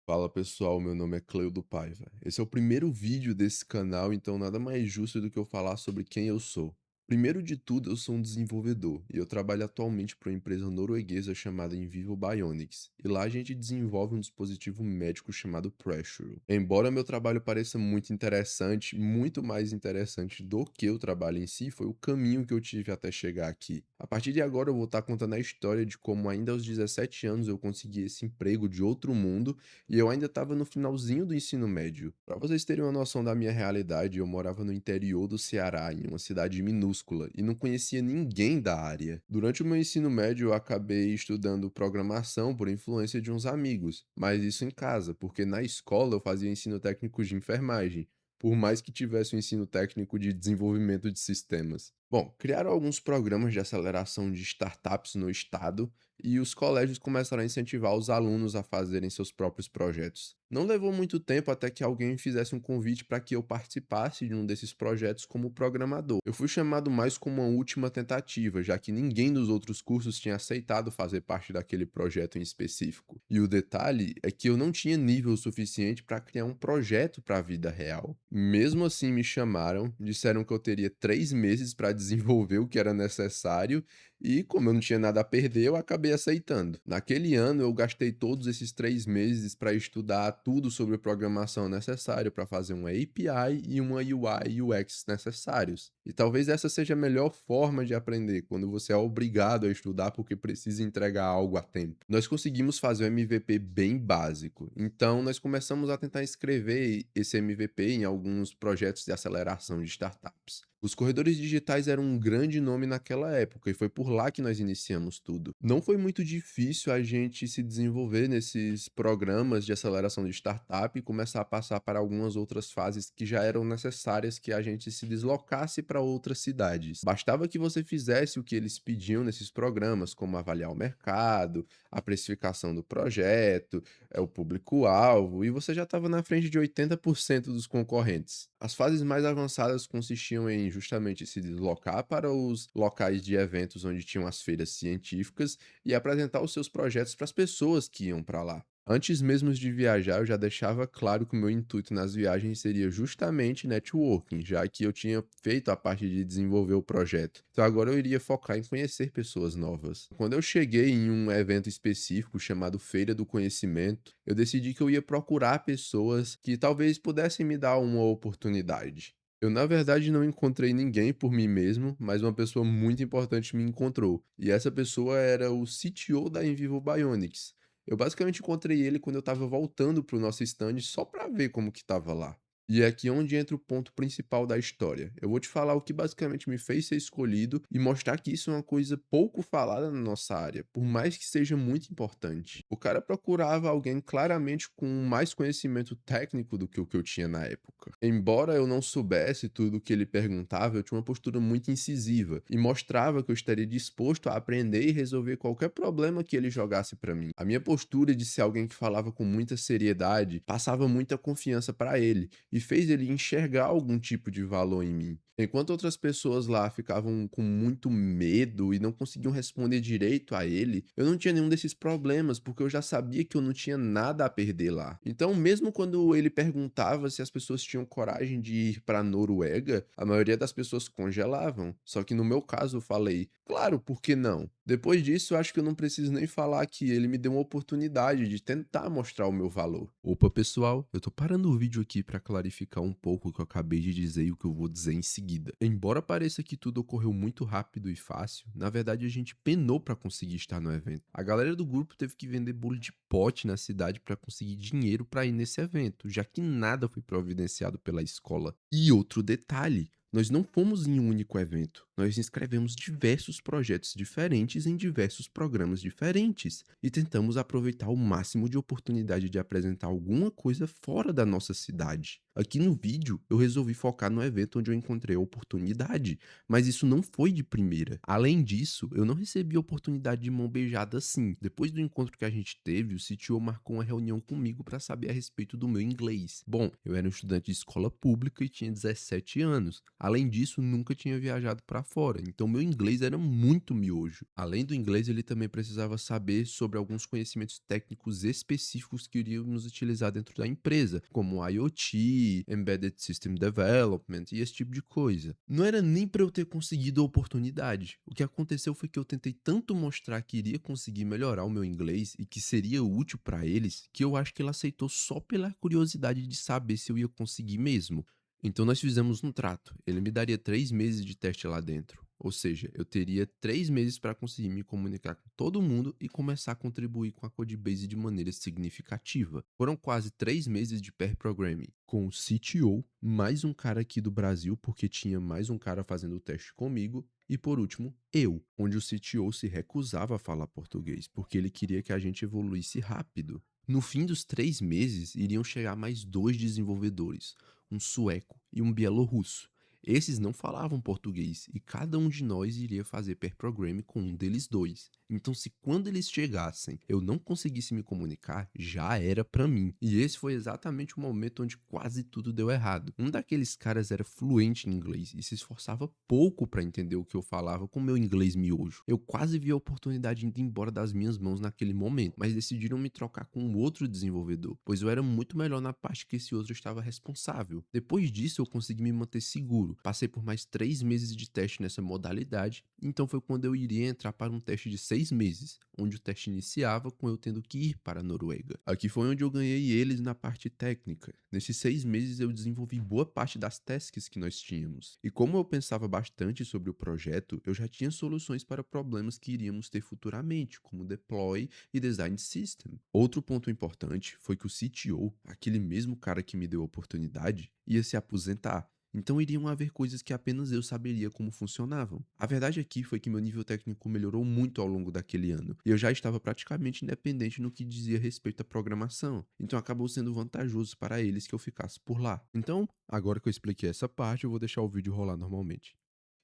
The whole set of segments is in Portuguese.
Fala pessoal, meu nome é Cleudo Paiva. Esse é o primeiro vídeo desse canal, então nada mais justo do que eu falar sobre quem eu sou. Primeiro de tudo, eu sou um desenvolvedor e eu trabalho atualmente para uma empresa norueguesa chamada Invivo Bionics. E lá a gente desenvolve um dispositivo médico chamado Pressure. Embora meu trabalho pareça muito interessante, muito mais interessante do que o trabalho em si, foi o caminho que eu tive até chegar aqui. A partir de agora eu vou estar contando a história de como ainda aos 17 anos eu consegui esse emprego de outro mundo e eu ainda estava no finalzinho do ensino médio. Para vocês terem uma noção da minha realidade, eu morava no interior do Ceará, em uma cidade minúscula, e não conhecia ninguém da área. Durante o meu ensino médio, eu acabei estudando programação por influência de uns amigos, mas isso em casa, porque na escola eu fazia ensino técnico de enfermagem, por mais que tivesse o ensino técnico de desenvolvimento de sistemas. Bom, criaram alguns programas de aceleração de startups no estado e os colégios começaram a incentivar os alunos a fazerem seus próprios projetos. Não levou muito tempo até que alguém fizesse um convite para que eu participasse de um desses projetos como programador. Eu fui chamado mais como uma última tentativa, já que ninguém dos outros cursos tinha aceitado fazer parte daquele projeto em específico. E o detalhe é que eu não tinha nível suficiente para criar um projeto para a vida real. Mesmo assim, me chamaram, disseram que eu teria 3 meses para desenvolver o que era necessário e, como eu não tinha nada a perder, eu acabei aceitando. Naquele ano, eu gastei todos esses 3 meses para estudar tudo sobre programação necessário para fazer uma API e uma UI e UX necessários. E talvez essa seja a melhor forma de aprender, quando você é obrigado a estudar porque precisa entregar algo a tempo. Nós conseguimos fazer um MVP bem básico, então nós começamos a tentar escrever esse MVP em alguns projetos de aceleração de startups. Os corredores digitais eram um grande nome naquela época e foi por lá que nós iniciamos tudo. Não foi muito difícil a gente se desenvolver nesses programas de aceleração de startup e começar a passar para algumas outras fases que já eram necessárias que a gente se deslocasse para outras cidades. Bastava que você fizesse o que eles pediam nesses programas, como avaliar o mercado, a precificação do projeto, o público-alvo, e você já estava na frente de 80% dos concorrentes. As fases mais avançadas consistiam em justamente se deslocar para os locais de eventos onde tinham as feiras científicas e apresentar os seus projetos para as pessoas que iam para lá. Antes mesmo de viajar, eu já deixava claro que o meu intuito nas viagens seria justamente networking, já que eu tinha feito a parte de desenvolver o projeto. Então agora eu iria focar em conhecer pessoas novas. Quando eu cheguei em um evento específico chamado Feira do Conhecimento, eu decidi que eu ia procurar pessoas que talvez pudessem me dar uma oportunidade. Eu, na verdade, não encontrei ninguém por mim mesmo, mas uma pessoa muito importante me encontrou. E essa pessoa era o CTO da Envivo Bionics. Eu basicamente encontrei ele quando eu estava voltando para o nosso stand só para ver como que estava lá. E é aqui onde entra o ponto principal da história. Eu vou te falar o que basicamente me fez ser escolhido e mostrar que isso é uma coisa pouco falada na nossa área, por mais que seja muito importante. O cara procurava alguém claramente com mais conhecimento técnico do que o que eu tinha na época. Embora eu não soubesse tudo o que ele perguntava, eu tinha uma postura muito incisiva e mostrava que eu estaria disposto a aprender e resolver qualquer problema que ele jogasse para mim. A minha postura de ser alguém que falava com muita seriedade passava muita confiança para ele e fez ele enxergar algum tipo de valor em mim. Enquanto outras pessoas lá ficavam com muito medo e não conseguiam responder direito a ele, eu não tinha nenhum desses problemas, porque eu já sabia que eu não tinha nada a perder lá. Então, mesmo quando ele perguntava se as pessoas tinham coragem de ir para a Noruega, a maioria das pessoas congelavam. Só que no meu caso eu falei, claro, por que não? Depois disso, eu acho que eu não preciso nem falar que ele me deu uma oportunidade de tentar mostrar o meu valor. Opa, pessoal, eu tô parando o vídeo aqui para clarificar um pouco o que eu acabei de dizer e o que eu vou dizer em seguida. Embora pareça que tudo ocorreu muito rápido e fácil, na verdade a gente penou para conseguir estar no evento. A galera do grupo teve que vender bolo de pote na cidade para conseguir dinheiro para ir nesse evento, já que nada foi providenciado pela escola. E outro detalhe, nós não fomos em um único evento, nós inscrevemos diversos projetos diferentes em diversos programas diferentes e tentamos aproveitar o máximo de oportunidade de apresentar alguma coisa fora da nossa cidade. Aqui no vídeo, eu resolvi focar no evento onde eu encontrei a oportunidade, mas isso não foi de primeira. Além disso, eu não recebi a oportunidade de mão beijada assim. Depois do encontro que a gente teve, o CTO marcou uma reunião comigo para saber a respeito do meu inglês. Bom, eu era um estudante de escola pública e tinha 17 anos. Além disso, nunca tinha viajado para fora, então meu inglês era muito miojo. Além do inglês, ele também precisava saber sobre alguns conhecimentos técnicos específicos que iríamos utilizar dentro da empresa, como IoT, Embedded System Development e esse tipo de coisa. Não era nem para eu ter conseguido a oportunidade. O que aconteceu foi que eu tentei tanto mostrar que iria conseguir melhorar o meu inglês e que seria útil para eles, que eu acho que ele aceitou só pela curiosidade de saber se eu ia conseguir mesmo. Então nós fizemos um trato. Ele me daria 3 meses de teste lá dentro. Ou seja, eu teria 3 meses para conseguir me comunicar com todo mundo e começar a contribuir com a Codebase de maneira significativa. Foram quase 3 meses de pair programming, com o CTO, mais um cara aqui do Brasil, porque tinha mais um cara fazendo o teste comigo, e por último, eu, onde o CTO se recusava a falar português, porque ele queria que a gente evoluísse rápido. No fim dos 3 meses, iriam chegar mais 2 desenvolvedores, um sueco e um bielorrusso. Esses não falavam português e cada um de nós iria fazer pair programming com um deles dois. Então, se quando eles chegassem eu não conseguisse me comunicar, já era pra mim. E esse foi exatamente o momento onde quase tudo deu errado. Um daqueles caras era fluente em inglês e se esforçava pouco pra entender o que eu falava com meu inglês miojo. Eu quase vi a oportunidade de ir embora das minhas mãos naquele momento, mas decidiram me trocar com um outro desenvolvedor, pois eu era muito melhor na parte que esse outro estava responsável. Depois disso, eu consegui me manter seguro. Passei por mais 3 meses de teste nessa modalidade, então foi quando eu iria entrar para um teste de 6 meses, onde o teste iniciava com eu tendo que ir para a Noruega. Aqui foi onde eu ganhei eles na parte técnica. Nesses 6 meses eu desenvolvi boa parte das tasks que nós tínhamos. E como eu pensava bastante sobre o projeto, eu já tinha soluções para problemas que iríamos ter futuramente, como deploy e design system. Outro ponto importante foi que o CTO, aquele mesmo cara que me deu a oportunidade, ia se aposentar. Então iriam haver coisas que apenas eu saberia como funcionavam. A verdade aqui foi que meu nível técnico melhorou muito ao longo daquele ano, e eu já estava praticamente independente no que dizia respeito à programação, então acabou sendo vantajoso para eles que eu ficasse por lá. Então, agora que eu expliquei essa parte, eu vou deixar o vídeo rolar normalmente.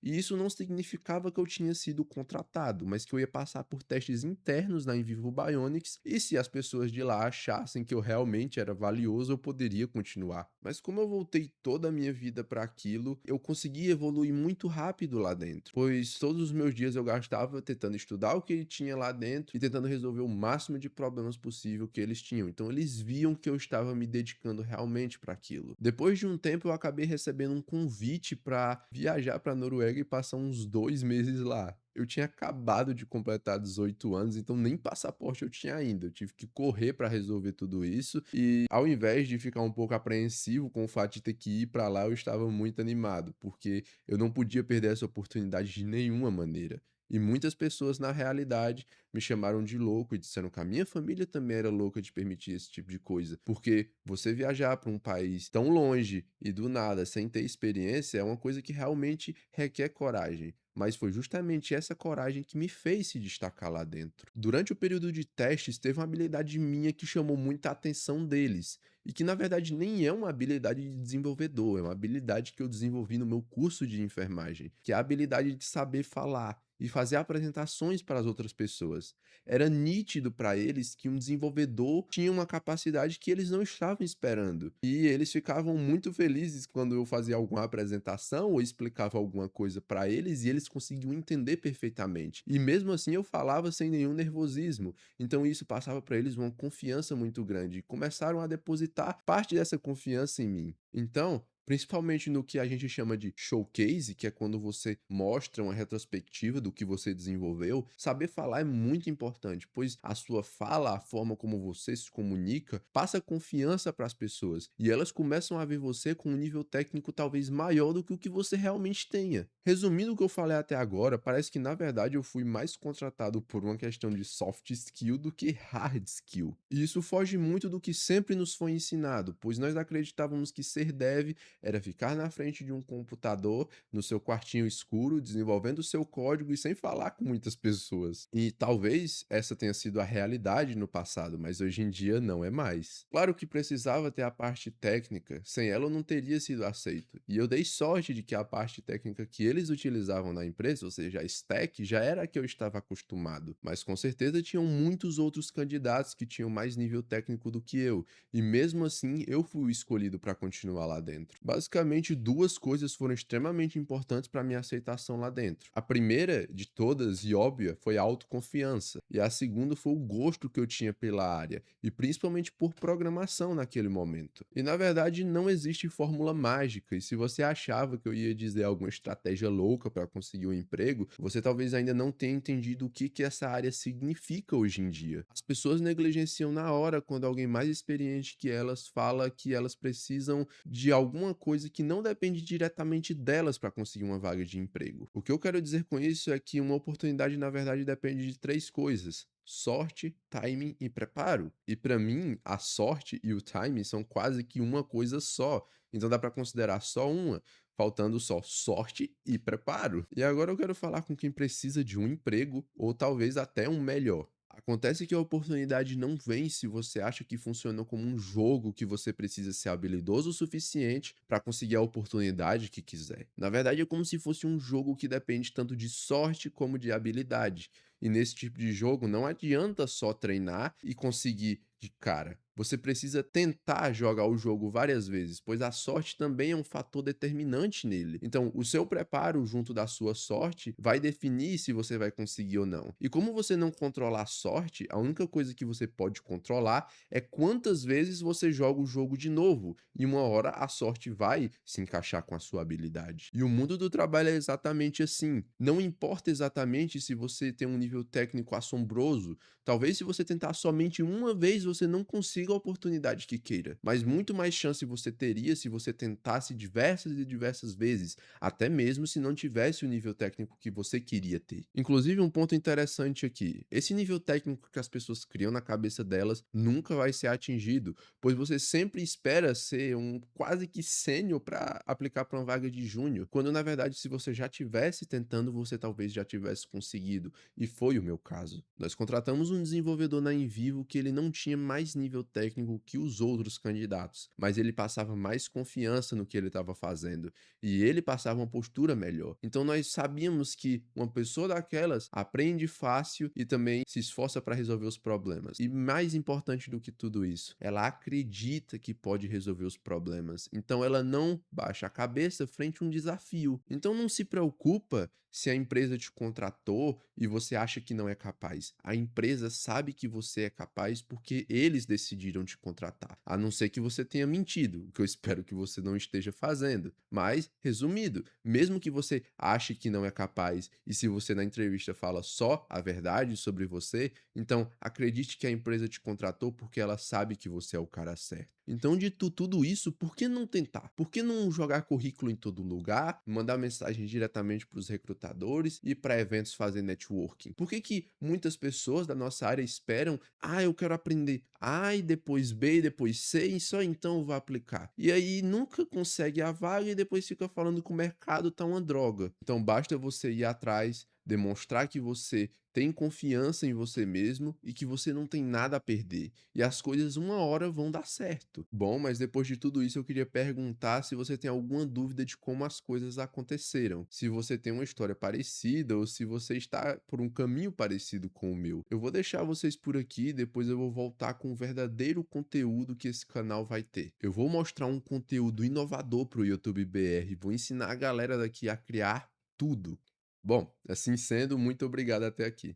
E isso não significava que eu tinha sido contratado, mas que eu ia passar por testes internos na Invivo Bionics e se as pessoas de lá achassem que eu realmente era valioso, eu poderia continuar. Mas como eu voltei toda a minha vida para aquilo, eu consegui evoluir muito rápido lá dentro, pois todos os meus dias eu gastava tentando estudar o que tinha lá dentro e tentando resolver o máximo de problemas possível que eles tinham. Então eles viam que eu estava me dedicando realmente para aquilo. Depois de um tempo eu acabei recebendo um convite para viajar para Noruega e passar uns 2 meses lá. Eu tinha acabado de completar 18 anos, então nem passaporte eu tinha ainda. Eu tive que correr para resolver tudo isso e ao invés de ficar um pouco apreensivo com o fato de ter que ir para lá, eu estava muito animado, porque eu não podia perder essa oportunidade de nenhuma maneira. E muitas pessoas na realidade me chamaram de louco e disseram que a minha família também era louca de permitir esse tipo de coisa, porque você viajar para um país tão longe e do nada sem ter experiência é uma coisa que realmente requer coragem. Mas foi justamente essa coragem que me fez se destacar lá dentro. Durante o período de testes, teve uma habilidade minha que chamou muita atenção deles, e que na verdade nem é uma habilidade de desenvolvedor, é uma habilidade que eu desenvolvi no meu curso de enfermagem, que é a habilidade de saber falar e fazer apresentações para as outras pessoas. Era nítido para eles que um desenvolvedor tinha uma capacidade que eles não estavam esperando. E eles ficavam muito felizes quando eu fazia alguma apresentação ou explicava alguma coisa para eles e eles conseguiam entender perfeitamente. E mesmo assim eu falava sem nenhum nervosismo. Então isso passava para eles uma confiança muito grande e começaram a depositar parte dessa confiança em mim. Então, principalmente no que a gente chama de showcase, que é quando você mostra uma retrospectiva do que você desenvolveu, saber falar é muito importante, pois a sua fala, a forma como você se comunica, passa confiança para as pessoas e elas começam a ver você com um nível técnico talvez maior do que o que você realmente tenha. Resumindo o que eu falei até agora, parece que na verdade eu fui mais contratado por uma questão de soft skill do que hard skill. E isso foge muito do que sempre nos foi ensinado, pois nós acreditávamos que ser dev era ficar na frente de um computador, no seu quartinho escuro, desenvolvendo o seu código e sem falar com muitas pessoas. E talvez essa tenha sido a realidade no passado, mas hoje em dia não é mais. Claro que precisava ter a parte técnica, sem ela eu não teria sido aceito. E eu dei sorte de que a parte técnica que eles utilizavam na empresa, ou seja, a stack, já era a que eu estava acostumado. Mas com certeza tinham muitos outros candidatos que tinham mais nível técnico do que eu. E mesmo assim, eu fui o escolhido para continuar lá dentro. Basicamente, 2 coisas foram extremamente importantes para minha aceitação lá dentro. A primeira de todas e óbvia foi a autoconfiança, e a segunda foi o gosto que eu tinha pela área, e principalmente por programação naquele momento. E na verdade não existe fórmula mágica, e se você achava que eu ia dizer alguma estratégia louca para conseguir um emprego, você talvez ainda não tenha entendido o que que essa área significa hoje em dia. As pessoas negligenciam na hora quando alguém mais experiente que elas fala que elas precisam de alguma coisa que não depende diretamente delas para conseguir uma vaga de emprego. O que eu quero dizer com isso é que uma oportunidade, na verdade, depende de 3 coisas: sorte, timing e preparo. E para mim, a sorte e o timing são quase que uma coisa só. Então dá para considerar só uma, faltando só sorte e preparo. E agora eu quero falar com quem precisa de um emprego ou talvez até um melhor. Acontece que a oportunidade não vem se você acha que funciona como um jogo que você precisa ser habilidoso o suficiente para conseguir a oportunidade que quiser. Na verdade, é como se fosse um jogo que depende tanto de sorte como de habilidade. E nesse tipo de jogo não adianta só treinar e conseguir de cara. Você precisa tentar jogar o jogo várias vezes, pois a sorte também é um fator determinante nele. Então, o seu preparo junto da sua sorte vai definir se você vai conseguir ou não. E como você não controla a sorte, a única coisa que você pode controlar é quantas vezes você joga o jogo de novo. E uma hora a sorte vai se encaixar com a sua habilidade. E o mundo do trabalho é exatamente assim. Não importa exatamente se você tem um nível técnico assombroso, talvez se você tentar somente uma vez você não consiga a oportunidade que queira, mas muito mais chance você teria se você tentasse diversas e diversas vezes, até mesmo se não tivesse o nível técnico que você queria ter. Inclusive, um ponto interessante aqui: esse nível técnico que as pessoas criam na cabeça delas nunca vai ser atingido, pois você sempre espera ser um quase que sênior para aplicar para uma vaga de júnior, quando na verdade, se você já tivesse tentando, você talvez já tivesse conseguido, e foi o meu caso. Nós contratamos um desenvolvedor na Envivo que ele não tinha mais nível técnico que os outros candidatos, mas ele passava mais confiança no que ele estava fazendo e ele passava uma postura melhor. Então nós sabíamos que uma pessoa daquelas aprende fácil e também se esforça para resolver os problemas. E mais importante do que tudo isso, ela acredita que pode resolver os problemas. Então ela não baixa a cabeça frente a um desafio. Então não se preocupa se a empresa te contratou e você acha que não é capaz. A empresa sabe que você é capaz porque eles decidiram te contratar. A não ser que você tenha mentido, o que eu espero que você não esteja fazendo. Mas, resumido, mesmo que você ache que não é capaz e se você na entrevista fala só a verdade sobre você, então acredite que a empresa te contratou porque ela sabe que você é o cara certo. Então, dito tudo isso, por que não tentar? Por que não jogar currículo em todo lugar, mandar mensagem diretamente para os recrutadores e para eventos fazer networking? Por que que muitas pessoas da nossa área esperam, eu quero aprender A e depois B e depois C e só então eu vou aplicar? E aí nunca consegue a vaga e depois fica falando que o mercado tá uma droga. Então basta você ir atrás, demonstrar que você tem confiança em você mesmo e que você não tem nada a perder. E as coisas uma hora vão dar certo. Bom, mas depois de tudo isso eu queria perguntar se você tem alguma dúvida de como as coisas aconteceram. Se você tem uma história parecida ou se você está por um caminho parecido com o meu. Eu vou deixar vocês por aqui, depois eu vou voltar com o verdadeiro conteúdo que esse canal vai ter. Eu vou mostrar um conteúdo inovador para o YouTube BR, vou ensinar a galera daqui a criar tudo. Bom, assim sendo, muito obrigado até aqui.